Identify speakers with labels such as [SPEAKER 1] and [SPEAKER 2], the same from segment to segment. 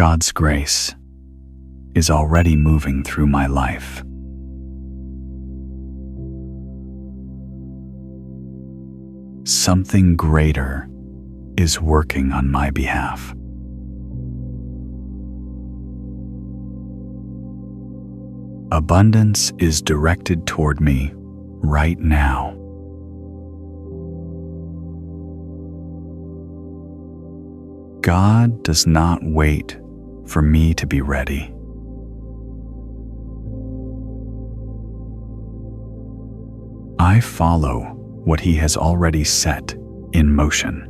[SPEAKER 1] God's grace is already moving through my life. Something greater is working on my behalf. Abundance is directed toward me right now. God does not wait for me to be ready. I follow what He has already set in motion.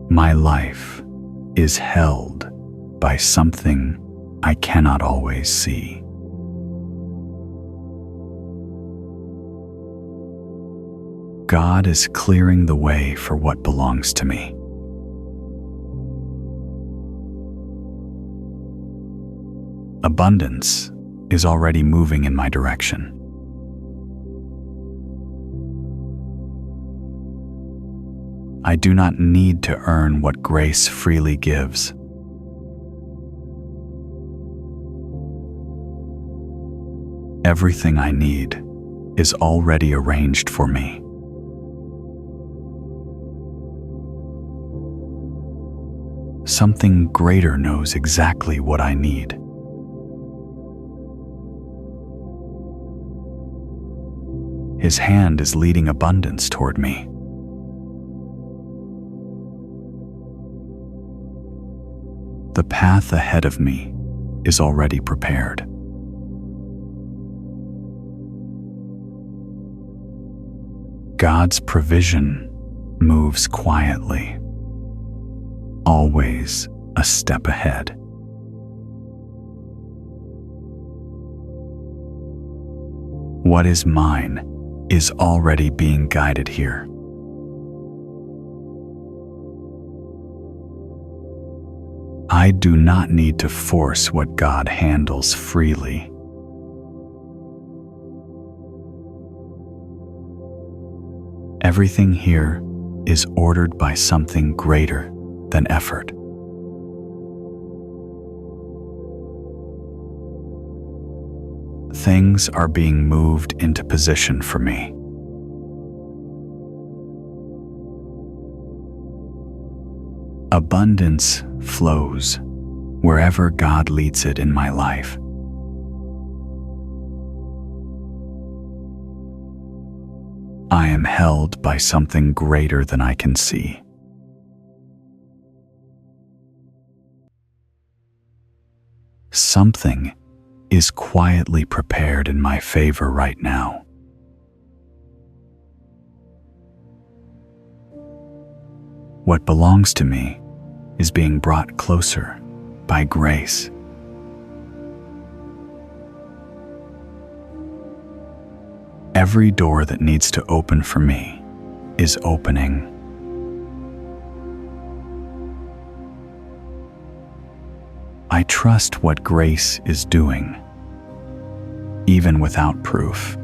[SPEAKER 1] My life is held by something I cannot always see. God is clearing the way for what belongs to me. Abundance is already moving in my direction. I do not need to earn what grace freely gives. Everything I need is already arranged for me. Something greater knows exactly what I need. His hand is leading abundance toward me. The path ahead of me is already prepared. God's provision moves quietly, always a step ahead. What is mine is already being guided here. I do not need to force what God handles freely. Everything here is ordered by something greater than effort. Things are being moved into position for me. Abundance flows wherever God leads it in my life. I am held by something greater than I can see. Something is quietly prepared in my favor right now. What belongs to me is being brought closer by grace. Every door that needs to open for me is opening. I trust what grace is doing, even without proof.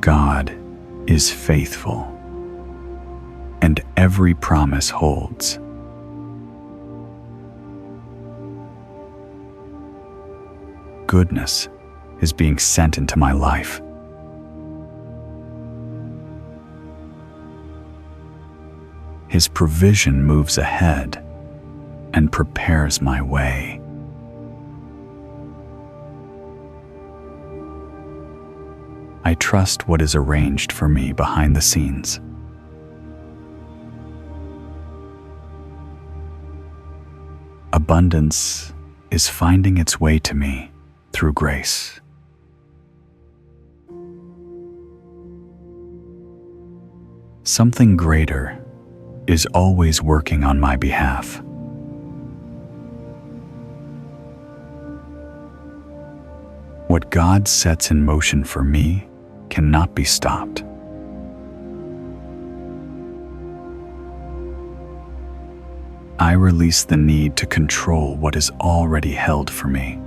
[SPEAKER 1] God is faithful, and every promise holds. Goodness is being sent into my life. His provision moves ahead and prepares my way. I trust what is arranged for me behind the scenes. Abundance is finding its way to me through grace. Something greater is always working on my behalf. What God sets in motion for me cannot be stopped. I release the need to control what is already held for me.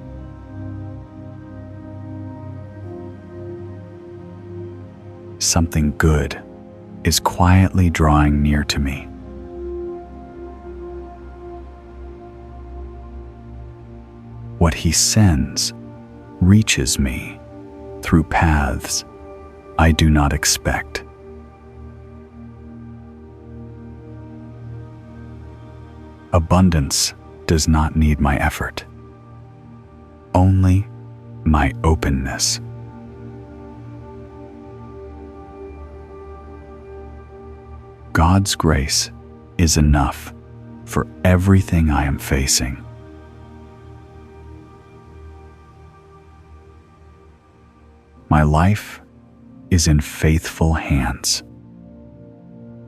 [SPEAKER 1] something good is quietly drawing near to me. What He sends reaches me through paths I do not expect. Abundance does not need my effort, only my openness. God's grace is enough for everything I am facing. My life is in faithful hands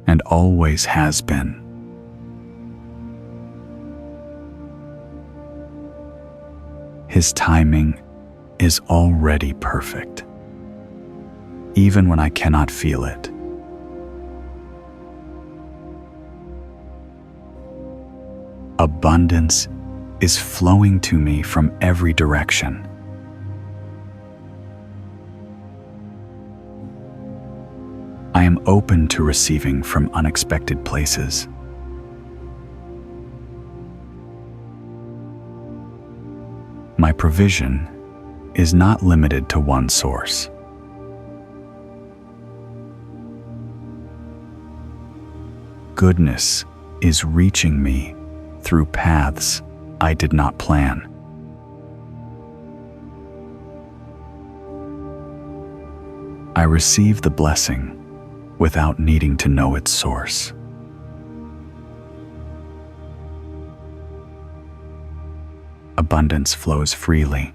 [SPEAKER 1] and always has been. His timing is already perfect, even when I cannot feel it. Abundance is flowing to me from every direction. I am open to receiving from unexpected places. My provision is not limited to one source. Goodness is reaching me through paths I did not plan. I receive the blessing without needing to know its source. Abundance flows freely,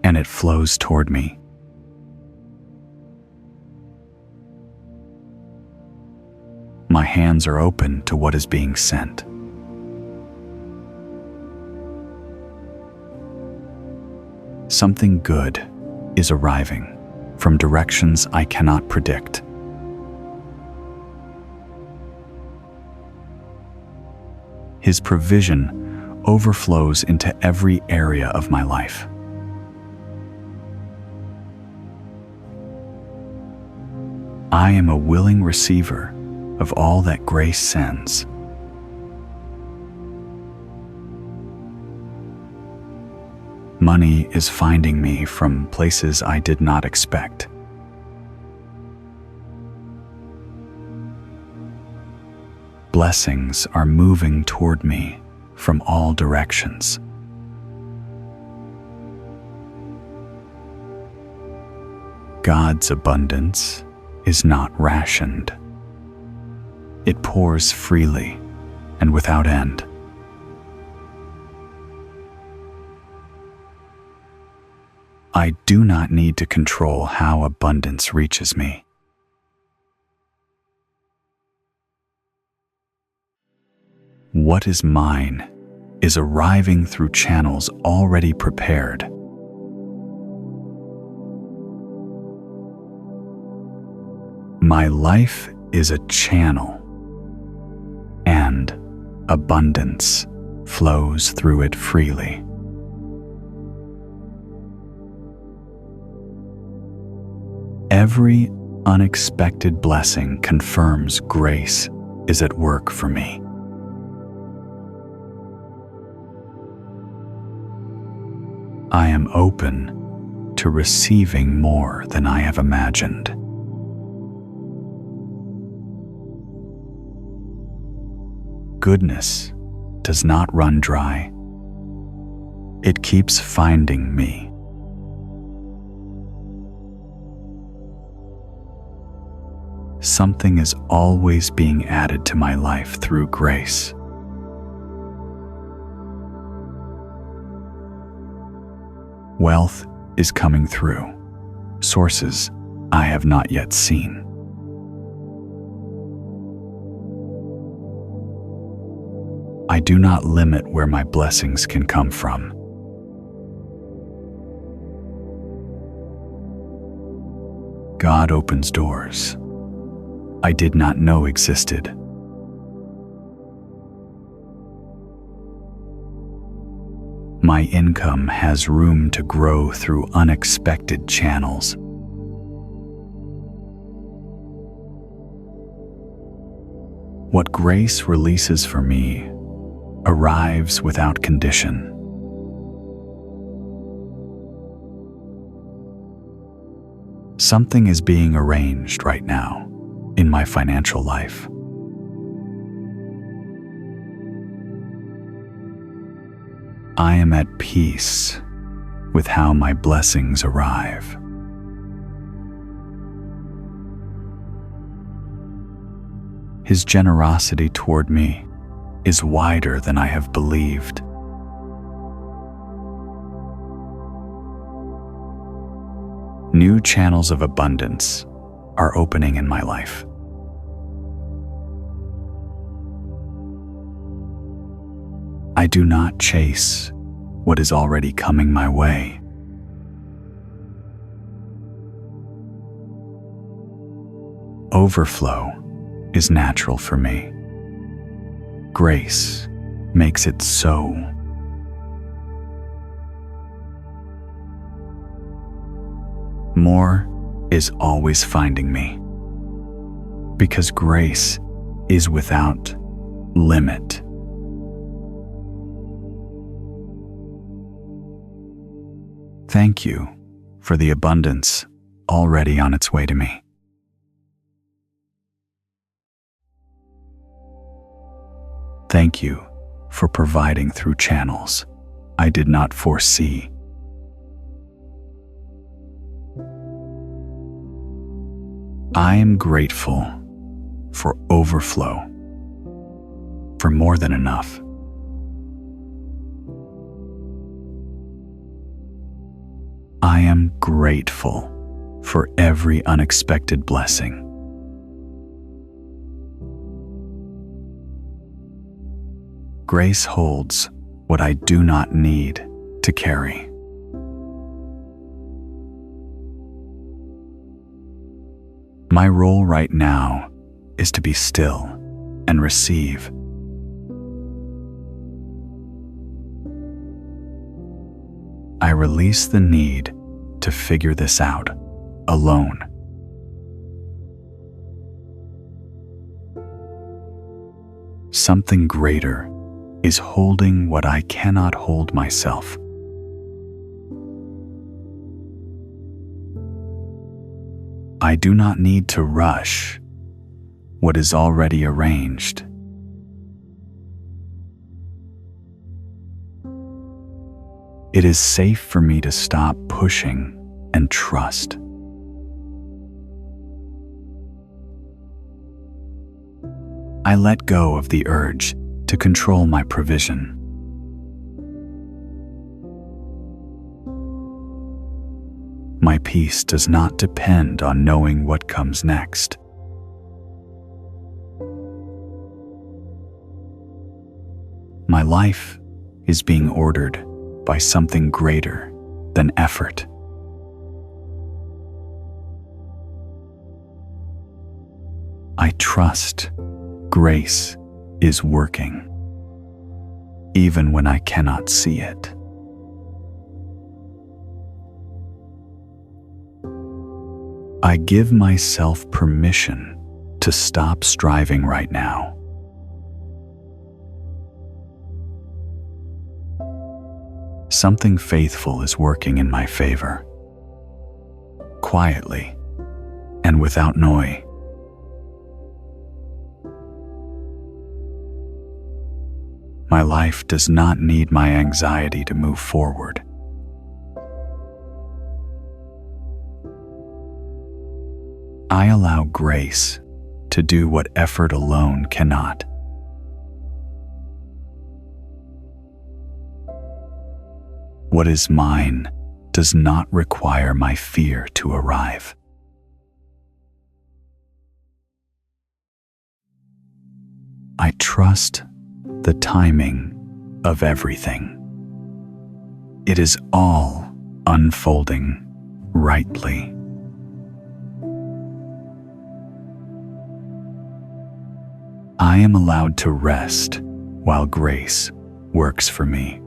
[SPEAKER 1] and it flows toward me. My hands are open to what is being sent. Something good is arriving from directions I cannot predict. His provision overflows into every area of my life. I am a willing receiver of all that grace sends. Money is finding me from places I did not expect. Blessings are moving toward me from all directions. God's abundance is not rationed. It pours freely and without end. I do not need to control how abundance reaches me. What is mine is arriving through channels already prepared. My life is a channel, and abundance flows through it freely. Every unexpected blessing confirms grace is at work for me. I am open to receiving more than I have imagined. Goodness does not run dry. It keeps finding me. Something is always being added to my life through grace. Wealth is coming through sources I have not yet seen. I do not limit where my blessings can come from. God opens doors I did not know existed. My income has room to grow through unexpected channels. What grace releases for me arrives without condition. Something is being arranged right now in my financial life. I am at peace with how my blessings arrive. His generosity toward me is wider than I have believed. New channels of abundance are opening in my life. I do not chase what is already coming my way. Overflow is natural for me. Grace makes it so. More is always finding me, because grace is without limit. Thank you for the abundance already on its way to me. Thank you for providing through channels I did not foresee. I am grateful for overflow, for more than enough. I am grateful for every unexpected blessing. Grace holds what I do not need to carry. My role right now is to be still and receive. I release the need to figure this out alone. Something greater is holding what I cannot hold myself. I do not need to rush what is already arranged. It is safe for me to stop pushing and trust. I let go of the urge to control my provision. My peace does not depend on knowing what comes next. My life is being ordered by something greater than effort. I trust grace is working, even when I cannot see it. I give myself permission to stop striving right now. Something faithful is working in my favor, quietly and without noise. My life does not need my anxiety to move forward. I allow grace to do what effort alone cannot. What is mine does not require my fear to arrive. I trust the timing of everything. It is all unfolding rightly. I am allowed to rest while grace works for me.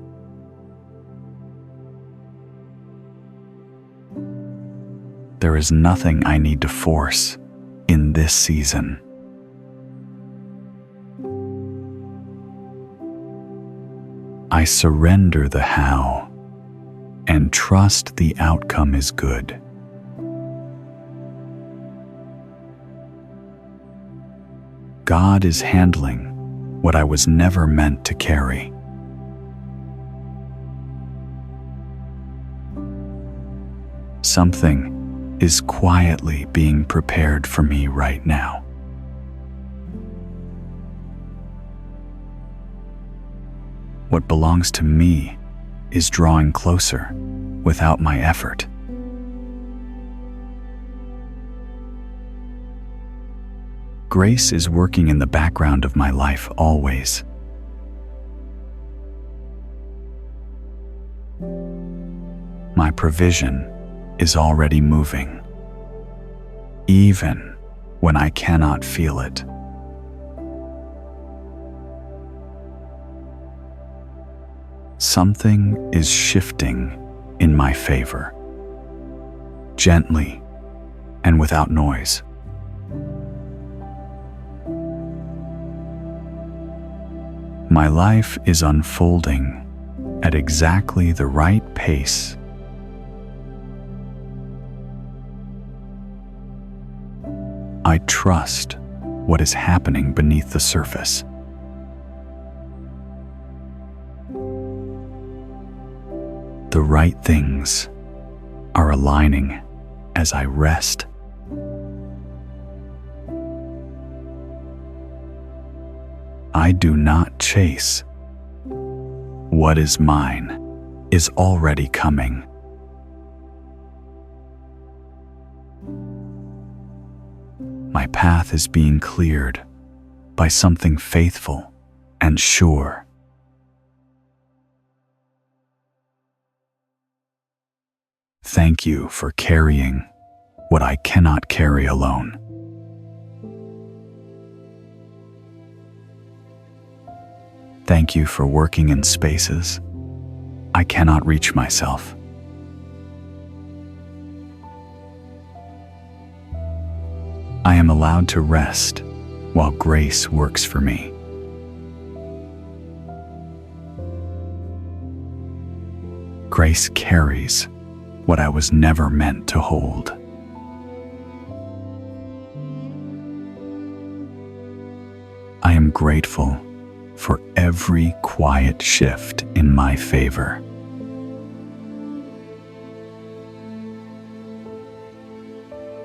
[SPEAKER 1] There is nothing I need to force in this season. I surrender the how and trust the outcome is good. God is handling what I was never meant to carry. Something is quietly being prepared for me right now. What belongs to me is drawing closer without my effort. Grace is working in the background of my life always. My provision is already moving, even when I cannot feel it. Something is shifting in my favor, gently and without noise. My life is unfolding at exactly the right pace. I trust what is happening beneath the surface. The right things are aligning as I rest. I do not chase. What is mine is already coming. My path is being cleared by something faithful and sure. Thank you for carrying what I cannot carry alone. Thank you for working in spaces I cannot reach myself. I am allowed to rest while grace works for me. Grace carries what I was never meant to hold. I am grateful for every quiet shift in my favor.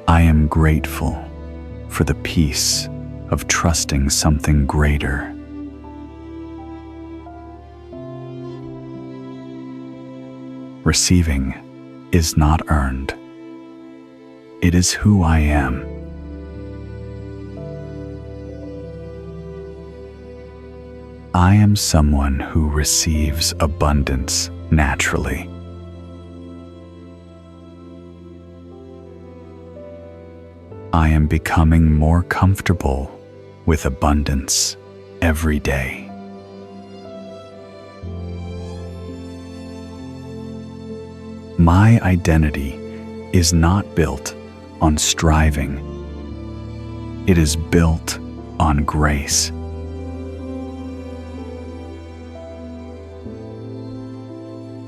[SPEAKER 1] I am grateful for the peace of trusting something greater. Receiving is not earned. It is who I am. I am someone who receives abundance naturally. I am becoming more comfortable with abundance every day. My identity is not built on striving. It is built on grace.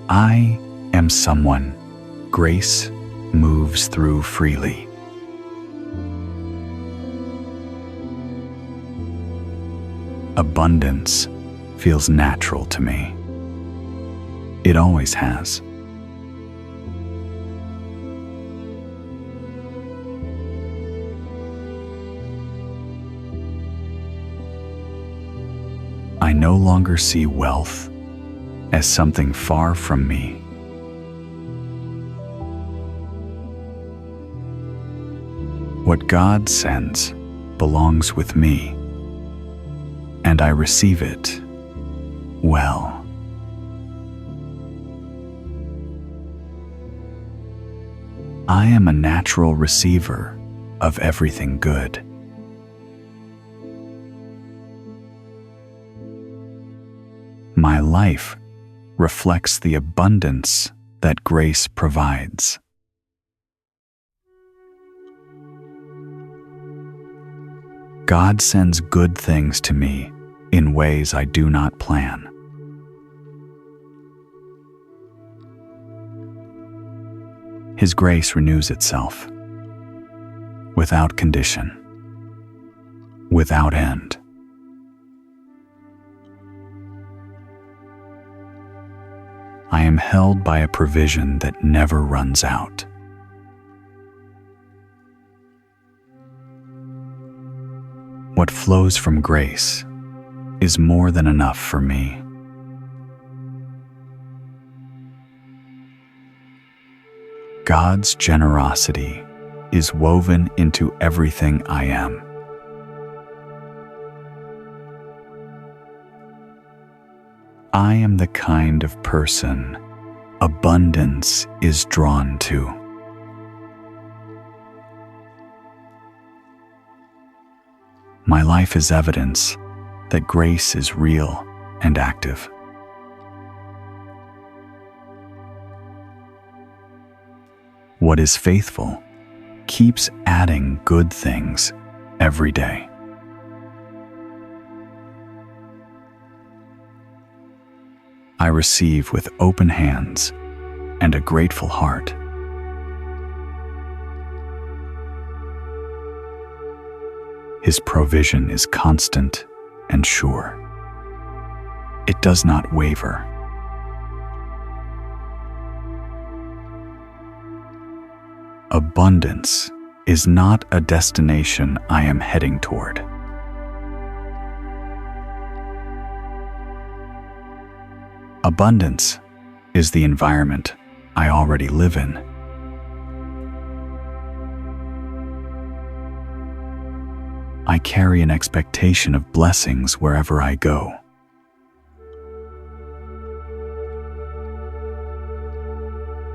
[SPEAKER 1] I am someone grace moves through freely. Abundance feels natural to me. It always has. I no longer see wealth as something far from me. What God sends belongs with me, and I receive it well. I am a natural receiver of everything good. My life reflects the abundance that grace provides. God sends good things to me in ways I do not plan. His grace renews itself, without condition, without end. I am held by a provision that never runs out. What flows from grace is more than enough for me. God's generosity is woven into everything I am. I am the kind of person abundance is drawn to. My life is evidence that grace is real and active. What is faithful keeps adding good things every day. I receive with open hands and a grateful heart. His provision is constant and sure. It does not waver. Abundance is not a destination I am heading toward. Abundance is the environment I already live in. I carry an expectation of blessings wherever I go.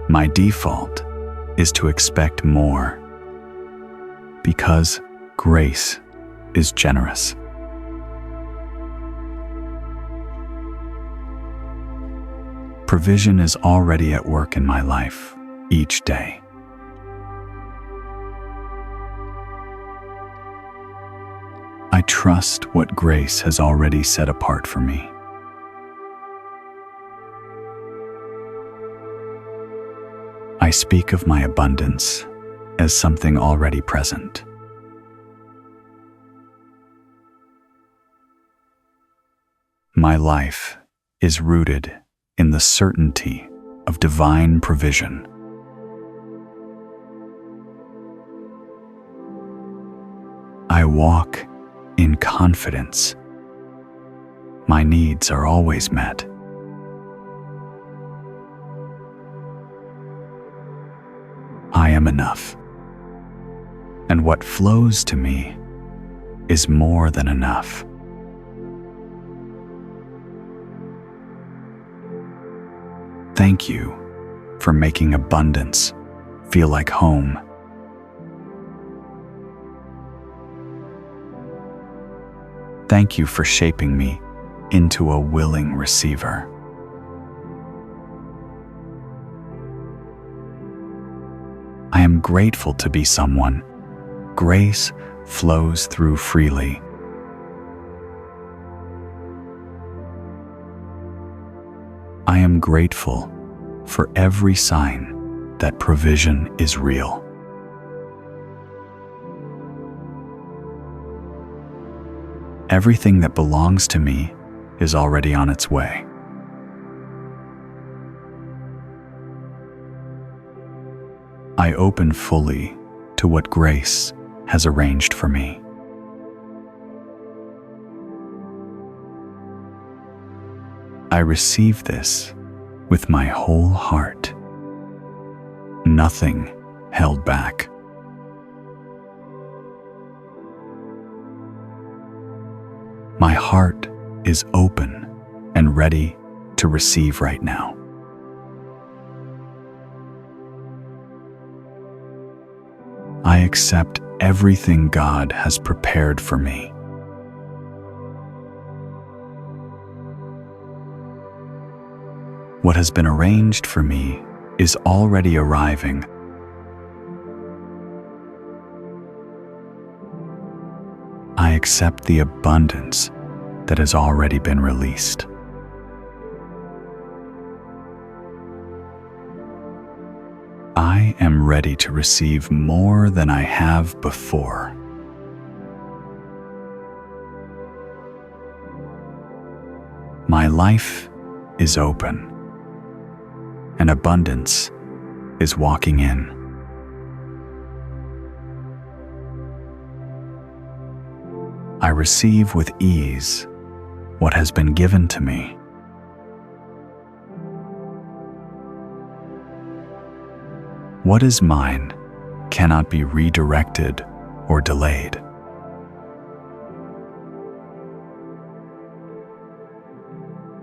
[SPEAKER 1] My default is to expect more because grace is generous. Provision is already at work in my life each day. I trust what grace has already set apart for me. I speak of my abundance as something already present. My life is rooted in the certainty of divine provision. I walk in confidence. My needs are always met. I am enough, and what flows to me is more than enough. Thank you for making abundance feel like home. Thank you for shaping me into a willing receiver. I am grateful to be someone grace flows through freely. I am grateful for every sign that provision is real. Everything that belongs to me is already on its way. I open fully to what grace has arranged for me. I receive this with my whole heart. Nothing held back. My heart is open and ready to receive right now. I accept everything God has prepared for me. What has been arranged for me is already arriving. I accept the abundance that has already been released. I am am ready to receive more than I have before. My life is open, and abundance is walking in. I receive with ease what has been given to me. What is mine cannot be redirected or delayed.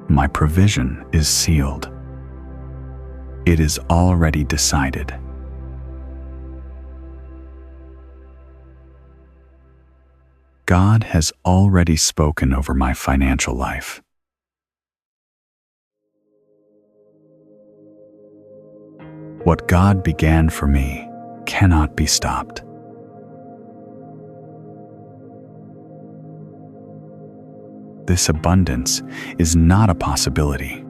[SPEAKER 1] My provision is sealed. It is already decided. God has already spoken over my financial life. What God began for me cannot be stopped. This abundance is not a possibility.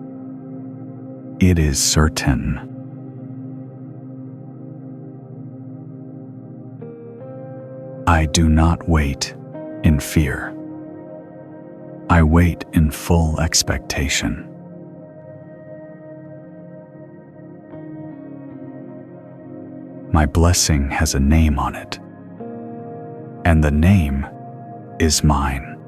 [SPEAKER 1] It is certain. I do not wait in fear. I wait in full expectation. My blessing has a name on it, and the name is mine.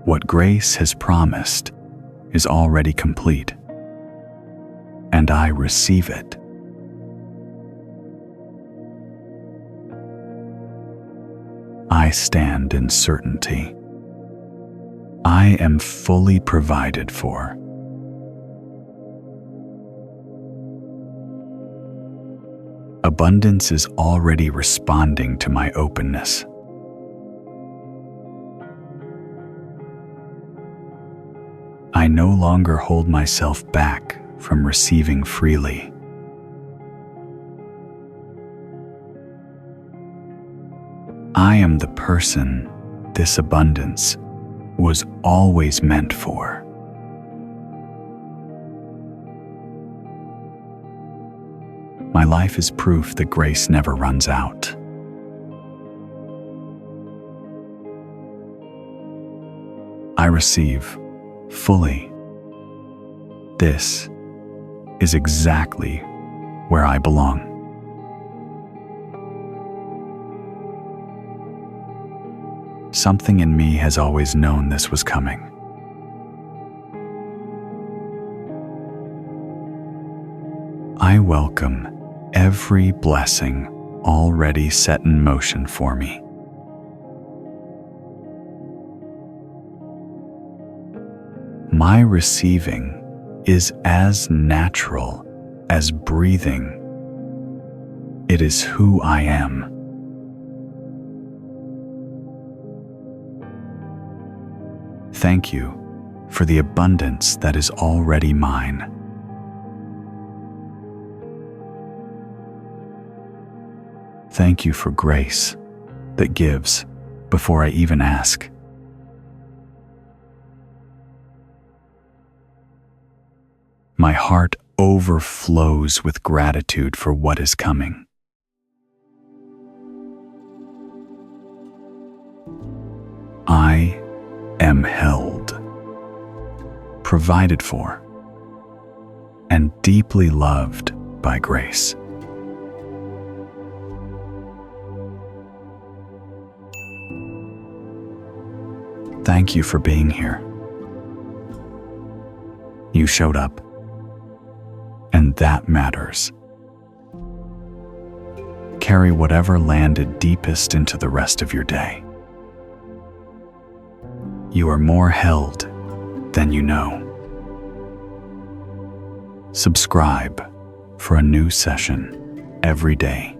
[SPEAKER 1] What grace has promised is already complete, and I receive it. I stand in certainty. I am fully provided for. Abundance is already responding to my openness. I no longer hold myself back from receiving freely. I am the person this abundance was always meant for. My life is proof that grace never runs out. I receive fully. This is exactly where I belong. Something in me has always known this was coming. I welcome every blessing already set in motion for me. My receiving is as natural as breathing. It is who I am. Thank you for the abundance that is already mine. Thank you for grace that gives before I even ask. My heart overflows with gratitude for what is coming. I am held, provided for, and deeply loved by grace. Thank you for being here. You showed up, and that matters. Carry whatever landed deepest into the rest of your day. You are more held than you know. Subscribe for a new session every day,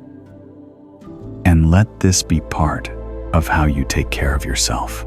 [SPEAKER 1] and let this be part of how you take care of yourself.